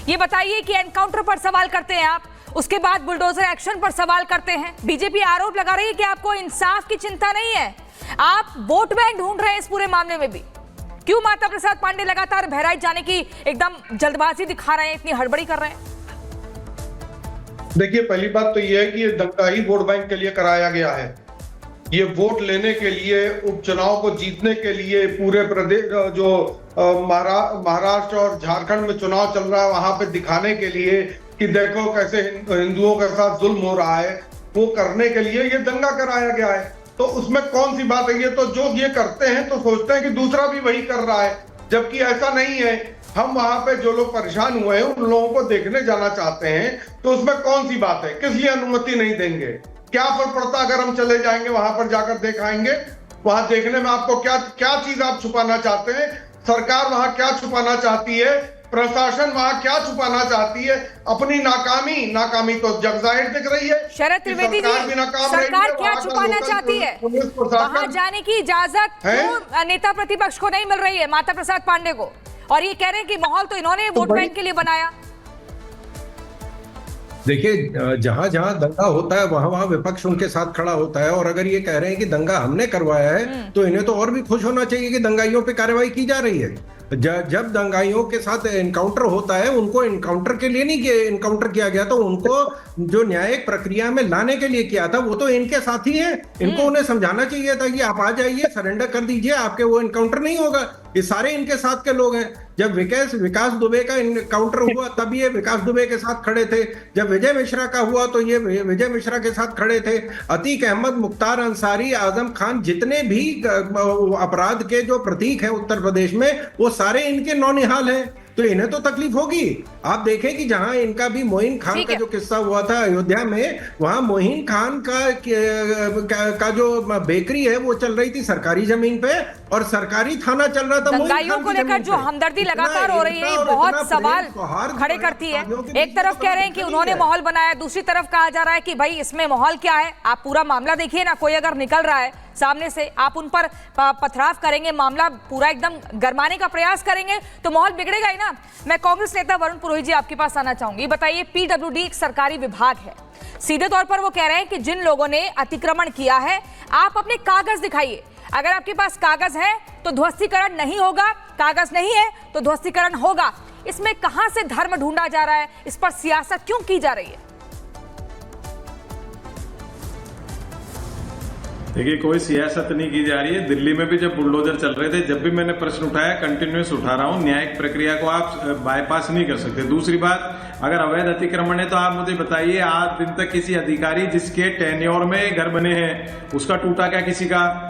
ये बताइए कि एनकाउंटर पर सवाल करते हैं आप, उसके बाद बुलडोजर एक्शन पर सवाल करते हैं। बीजेपी आरोप लगा रही है कि आपको इंसाफ की चिंता नहीं है, आप वोट बैंक ढूंढ रहे हैं इस पूरे मामले में भी। क्यों माता प्रसाद पांडे लगातार बहराइच जाने की एकदम जल्दबाजी दिखा रहे हैं, इतनी हड़बड़ी कर रहे हैं? देखिए, पहली बात तो यह है कि ये दंगा ही वोट बैंक के लिए कराया गया है। ये वोट लेने के लिए, उपचुनाव को जीतने के लिए, पूरे प्रदेश जो महाराष्ट्र और झारखंड में चुनाव चल रहा है वहां पे दिखाने के लिए कि देखो कैसे हिंदुओं के साथ जुल्म हो रहा है, वो करने के लिए ये दंगा कराया गया है। तो उसमें कौन सी बात है? ये तो जो ये करते हैं तो सोचते हैं कि दूसरा भी वही कर रहा है, जबकि ऐसा नहीं है। हम वहां पे जो लोग परेशान हुए हैं उन लोगों को देखने जाना चाहते हैं, तो उसमें कौन सी बात है? किस लिए अनुमति नहीं देंगे? क्या फर्क पड़ता अगर हम चले जाएंगे वहां पर जाकर दिखाएंगे? वहां देखने में आपको क्या चीज आप छुपाना चाहते हैं? सरकार वहां क्या छुपाना चाहती है? प्रशासन वहां क्या छुपाना चाहती है? अपनी नाकामी तो जग जाहिर दिख रही है। शरद त्रिवेदी जी, सरकार क्या छुपाना चाहती है? वहां जाने की इजाजत क्यों नेता प्रतिपक्ष को नहीं मिल रही है, माता प्रसाद पांडे को? और ये कह रहे हैं कि माहौल तो इन्होंने वोट बैंक के लिए बनाया। देखिए, जहां जहां दंगा होता है वहां वहां विपक्ष उनके साथ खड़ा होता है, और अगर ये कह रहे हैं कि दंगा हमने करवाया है तो इन्हें तो और भी खुश होना चाहिए कि दंगाइयों पे कार्रवाई की जा रही है। जब दंगाइयों के साथ एनकाउंटर होता है, उनको एनकाउंटर के लिए नहीं एनकाउंटर किया गया, तो उनको जो न्यायिक प्रक्रिया में लाने के लिए किया था वो तो इनके साथी हैं। इनको उन्हें समझाना चाहिए था कि आप आ जाइए, सरेंडर कर दीजिए, आपके वो एनकाउंटर नहीं होगा। ये सारे इनके साथ के लोग हैं। जब विकास दुबे का एनकाउंटर हुआ तब ये विकास दुबे के साथ खड़े थे। जब विजय मिश्रा का हुआ तो ये विजय मिश्रा के साथ खड़े थे। अतीक अहमद, मुख्तार अंसारी, आजम खान, जितने भी अपराध के जो प्रतीक हैं उत्तर प्रदेश में, वो सारे इनके नौनिहाल हैं। तो इन्हें तो तकलीफ होगी। आप देखें कि जहां इनका भी मोइन खान का जो किस्सा हुआ था अयोध्या में, वहां मोइन खान का जो बेकरी है वो चल रही थी सरकारी जमीन पे, और सरकारी थाना चल रहा था दंगाइयों को लेकर। जो हमदर्दी लगातार हो रही है, बहुत सवाल खड़े करती है। एक तरफ कह रहे हैं कि उन्होंने माहौल बनाया, दूसरी तरफ कहा जा रहा है कि भाई इसमें माहौल क्या है? आप पूरा मामला देखिए ना, कोई अगर निकल रहा है सामने से, आप उन पर पथराव करेंगे, मामला पूरा एकदम गरमाने का प्रयास करेंगे तो माहौल बिगड़ेगा ही ना। मैं कांग्रेस नेता वरुण पुरोहित जी आपके पास आना चाहूंगी। बताइए, पीडब्ल्यूडी एक सरकारी विभाग है, सीधे तौर पर वो कह रहे हैं कि जिन लोगों ने अतिक्रमण किया है, आप अपने कागज दिखाइए। अगर आपके पास कागज है तो ध्वस्तीकरण नहीं होगा, कागज नहीं है तो ध्वस्तीकरण होगा। इसमें कहां से धर्म ढूंढा जा रहा है? इस पर सियासत क्यों की जा रही है? देखिए, कोई सियासत नहीं की जा रही है। दिल्ली में भी जब बुलडोजर चल रहे थे, जब भी मैंने प्रश्न उठाया, कंटिन्यूस उठा रहा हूं, न्यायिक प्रक्रिया को आप बाईपास नहीं कर सकते। दूसरी बात, अगर अवैध अतिक्रमण है तो आप मुझे बताइए, आज दिन तक किसी अधिकारी जिसके टेन्योर में घर बने हैं उसका टूटा क्या किसी का?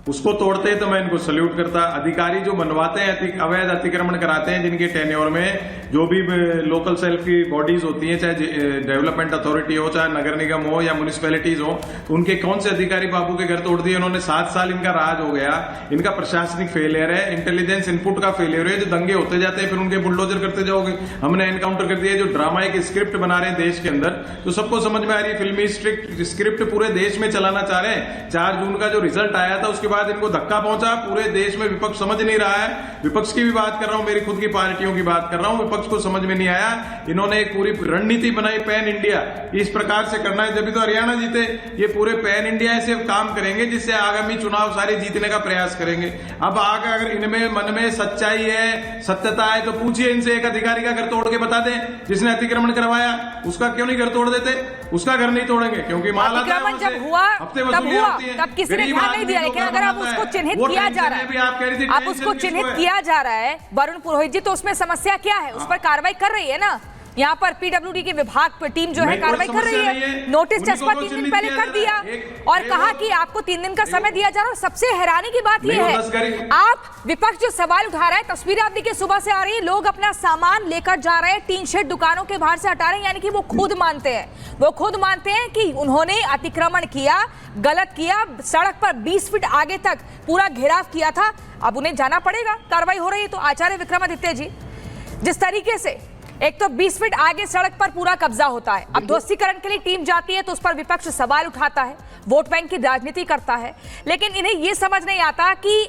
उसको तोड़ते हैं तो मैं इनको सल्यूट करता। अधिकारी जो बनवाते हैं, अवैध अतिक्रमण कराते हैं, जिनके टेन्योर में जो भी लोकल सेल्फ की बॉडीज होती हैं, चाहे डेवलपमेंट अथॉरिटी हो, चाहे नगर निगम हो या म्यूनिसिपैलिटीज हो, उनके कौन से अधिकारी बाबू के घर तोड़ दिए उन्होंने? 7 साल इनका राज हो गया। इनका प्रशासनिक फेलियर है, इंटेलिजेंस इनपुट का फेलियर है। जो दंगे होते जाते हैं फिर उनके बुलडोजर करते जाओगे। हमने एनकाउंटर कर दिया। जो ड्रामा एक स्क्रिप्ट बना रहे हैं देश के अंदर, तो सबको समझ में आ रही है, फिल्मी स्क्रिप्ट पूरे देश में चलाना चाह रहे हैं। 4 जून का जो रिजल्ट आया था उसके बाद इनको धक्का पहुंचा। पूरे देश में विपक्ष समझ नहीं रहा है। विपक्ष की भी बात कर रहा हूं, मेरी खुद की पार्टियों की बात कर रहा हूं। विपक्ष को समझ में नहीं आया। इन्होंने एक पूरी रणनीति बनाई पैन इंडिया, इस प्रकार से करना है, जब तो हरियाणा जीते। ये पूरे पैन इंडिया ऐसे काम करेंगे जिससे आगामी चुनाव सारे जीतने का प्रयास करेंगे। अब आगे अगर इनमें मन में सच्चाई है, सत्यता है, तो पूछिए इनसे, एक अधिकारी का घर तोड़ के बता दें जिसने अतिक्रमण करवाया, उसका क्यों नहीं घर तोड़ देते? उसका घर नहीं तोड़ेंगे क्योंकि माल आता है, जब हुआ तब किसी ने ध्यान नहीं दिया। लेकिन अगर आप उसको चिन्हित किया जा रहा है, आप उसको चिन्हित किया जा रहा है वरुण पुरोहित जी, तो उसमें समस्या क्या है? उस पर कार्रवाई कर रही है ना यहाँ पर पीडब्ल्यूडी की विभाग पर टीम जो है कार्रवाई कर रही है। नोटिस चस्पा 3 दिन पहले कर दिया और कहा कि आपको 3 दिन का समय दिया जा रहा है। सबसे हैरानी की बात यह है, आप विपक्ष जो सवाल उठा रहा है, तस्वीरें आप देखिए सुबह से आ रही है, लोग अपना सामान लेकर जा रहे हैं, टीन शेड दुकानों के बाहर से हटा रहे हैं। यानी कि वो खुद मानते हैं, कि उन्होंने अतिक्रमण किया, गलत किया, सड़क पर 20 फीट आगे तक पूरा घेराव किया था। अब उन्हें जाना पड़ेगा, कार्रवाई हो रही है। तो आचार्य विक्रमादित्य जी, जिस तरीके से एक तो 20 फीट आगे सड़क पर पूरा कब्जा होता है, अब ध्वस्तीकरण के लिए टीम जाती है तो उस पर विपक्ष सवाल उठाता है, वोट बैंक की राजनीति करता है। लेकिन इन्हें यह समझ नहीं आता कि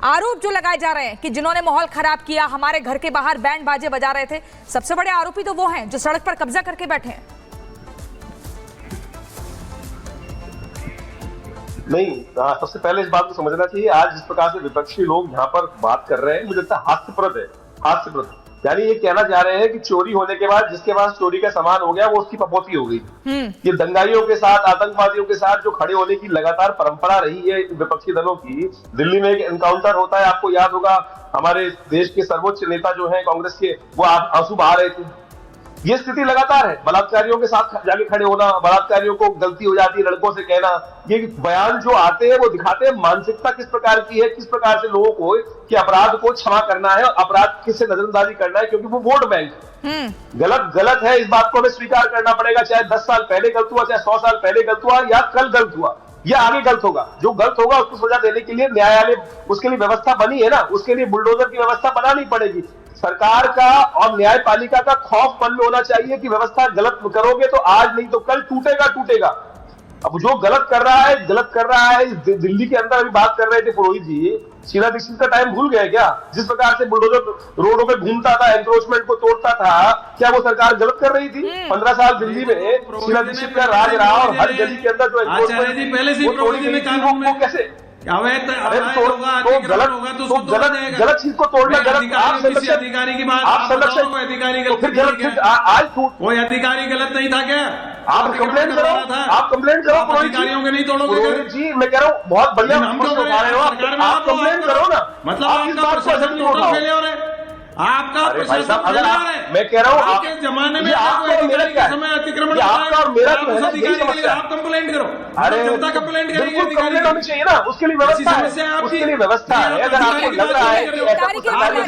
आरोप जो लगाए जा रहे हैं कि जिन्होंने माहौल खराब किया, हमारे घर के बाहर बैंड बाजे बजा रहे थे, सबसे बड़े आरोपी तो वो हैं जो सड़क पर कब्जा करके बैठे हैं। नहीं, सबसे पहले इस बात को समझना चाहिए, आज जिस प्रकार से विपक्षी लोग यहाँ पर बात कर रहे हैं, मुझे लगता है हास्यप्रद है, हास्यप्रद। यानी ये कहना चाह रहे हैं कि चोरी होने के बाद जिसके पास चोरी का सामान हो गया वो उसकी पपोती हो गई। ये दंगाइयों के साथ, आतंकवादियों के साथ जो खड़े होने की लगातार परंपरा रही है विपक्षी दलों की। दिल्ली में एक एनकाउंटर होता है, आपको याद होगा, हमारे देश के सर्वोच्च नेता जो हैं कांग्रेस के, वो आंसू बहा रहे थे। ये स्थिति लगातार है, बलात्कारियों के साथ जाके खड़े होना, बलात्कारियों को गलती हो जाती है लड़कों से कहना, ये बयान जो आते हैं वो दिखाते हैं मानसिकता किस प्रकार की है, किस प्रकार से लोगों को कि अपराध को क्षमा करना है, अपराध किससे नजरअंदाजी करना है, क्योंकि वो वोट बैंक गलत है। इस बात को हमें स्वीकार करना पड़ेगा, चाहे 10 साल पहले गलत हुआ, चाहे 100 साल पहले गलत हुआ, या कल गलत हुआ, या आगे गलत होगा। जो गलत होगा उसको सजा देने के लिए न्यायालय, उसके लिए व्यवस्था बनी है ना, उसके लिए बुलडोजर की व्यवस्था बनानी पड़ेगी। सरकार का और न्यायपालिका का खौफ मन में होना चाहिए कि व्यवस्था गलत करोगे तो आज नहीं तो कल टूटेगा। अब जो गलत कर रहा है दिल्ली के अंदर, अभी बात कर रहे थे पुरोहित जी, शीला दीक्षित का टाइम भूल गए क्या? जिस प्रकार से बुलडोजर रोडों पे घूमता था, एनक्रोचमेंट को तोड़ता था, क्या वो सरकार गलत कर रही थी? 15 साल दिल्ली में शीला दीक्षित का राज रहा और हर गली के अंदर जो एनक्रोचमेंट कैसे गलत चीज को तोड़ना, अधिकारी की बात, आप संरक्षण अधिकारी कोई अधिकारी गलत नहीं था क्या? आप कंप्लेंट करो अधिकारियों के नहीं तोड़ोगे जी। मैं कह रहा हूँ बहुत बढ़िया उठा रहे हो आप कंप्लेंट करो ना, मतलब आपका प्रशासन टोटल फेलियर है, आपका प्रशासन फेलियर है। मैं कह रहा हूँ आपके जमाने में समय अतिक्रमण आपका और मेरा जो है अधिकारी के लिए आप कंप्लेंट करो। अरे जनता कंप्लेंट करेगी, अधिकारी होनी चाहिए ना, उसके लिए व्यवस्था है, उसके लिए व्यवस्था है। अगर आपको लग रहा है कि ऐसा कुछ गलत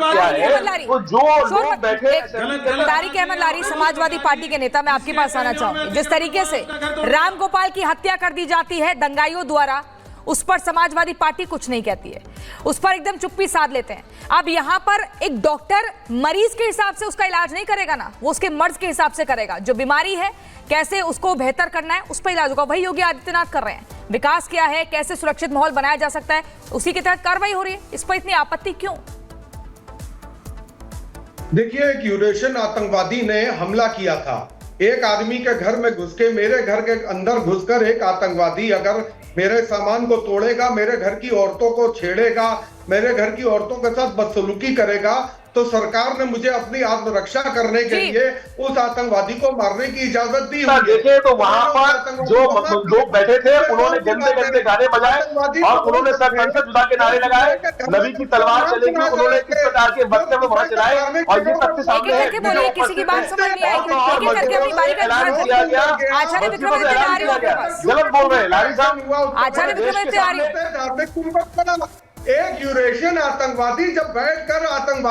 किया है तो जो लोग बैठे। तारिक अहमद लारी, समाजवादी पार्टी के नेता, मैं आपके पास आना चाहूंगी। जिस तरीके से राम गोपाल की हत्या कर दी जाती है दंगाइयों द्वारा, उस पर समाजवादी पार्टी कुछ नहीं कहती है, उस पर एकदम चुप्पी साध लेते हैं। अब यहाँ पर एक डॉक्टर मरीज के हिसाब से उसका इलाज नहीं करेगा ना, वो उसके मर्ज के हिसाब से करेगा। जो बीमारी है कैसे उसको बेहतर करना है उस पर इलाज होगा। वही योगी आदित्यनाथ कर रहे हैं। विकास क्या है, कैसे सुरक्षित माहौल बनाया जा सकता है, उसी के तहत कार्रवाई हो रही है। इस पर इतनी आपत्ति क्यों? देखिए, एक यूरेशियन आतंकवादी ने हमला किया था एक आदमी के घर में घुस के। मेरे घर के अंदर घुसकर एक आतंकवादी अगर मेरे सामान को तोड़ेगा, मेरे घर की औरतों को छेड़ेगा, मेरे घर की औरतों के साथ बदसलूकी करेगा, तो सरकार ने मुझे अपनी आत्मरक्षा करने के लिए उस आतंकवादी को मारने की इजाजत दी। देखे तो वहां पर जो लोग बैठे थे उन्होंने गंदे गंदे गाने बजाए और उन्होंने संसद जुदा के नारे लगाए, नबी की तलवार चलेगी, उन्होंने किस प्रकार के वक्तव्य वहां चलाए और ये सबके सामने है। किसी की बात समझ नहीं आई। गलत बोल रहे हैं लारी साहब। आचार्य विक्रमादित्य एक यूरेशियन आतंकवादी जब बैठकर आतंकवादी